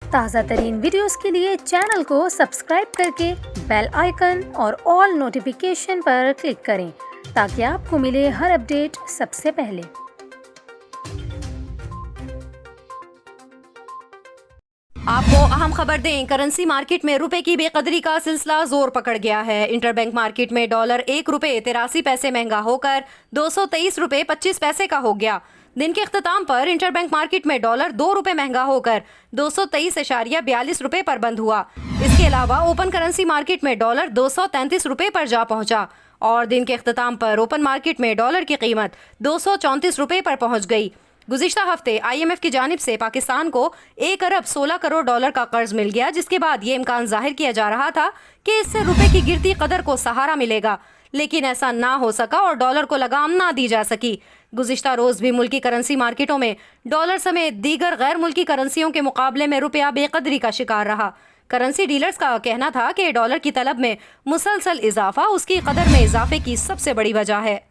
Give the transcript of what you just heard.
ताज़ा तरीन वीडियोस के लिए चैनल को सब्सक्राइब करके बेल आइकन और ऑल नोटिफिकेशन पर क्लिक करें ताकि आपको मिले हर अपडेट सबसे पहले। आपको अहम खबर दें, करेंसी मार्केट में रुपए की बेकदरी का सिलसिला जोर पकड़ गया है। इंटरबैंक मार्केट में डॉलर 1 रुपए 83 पैसे महंगा होकर 223 रुपए 25 पैसे का हो गया। दिन के इख्तिताम पर इंटरबैंक मार्केट में डॉलर 2 रुपए महंगा होकर 223.42 रुपए पर बंद हुआ। इसके अलावा ओपन करेंसी मार्केट में डॉलर 233 रुपए पर जा पहुंचा और दिन के इख्तिताम पर ओपन मार्केट में डॉलर की कीमत 234 रुपए पर पहुंच गई। गुज़िश्ता हफ्ते IMF की जानिब से पाकिस्तान को 1 अरब 16 करोड़ डॉलर का कर्ज मिल गया, जिसके बाद ये इम्कान जाहिर किया जा रहा था कि इससे रुपए की गिरती कदर को सहारा मिलेगा, लेकिन ऐसा ना हो सका और डॉलर को लगाम ना दी जा सकी। गुज़िश्ता रोज भी मुल्की करेंसी मार्केटों में डॉलर समेत दीगर गैर मुल्की करेंसियों के मुकाबले में रुपया बेकदरी का शिकार रहा। करेंसी डीलर्स का कहना था कि डॉलर की तलब में मुसलसल इजाफा उसकी कदर में इजाफे की सबसे बड़ी वजह है।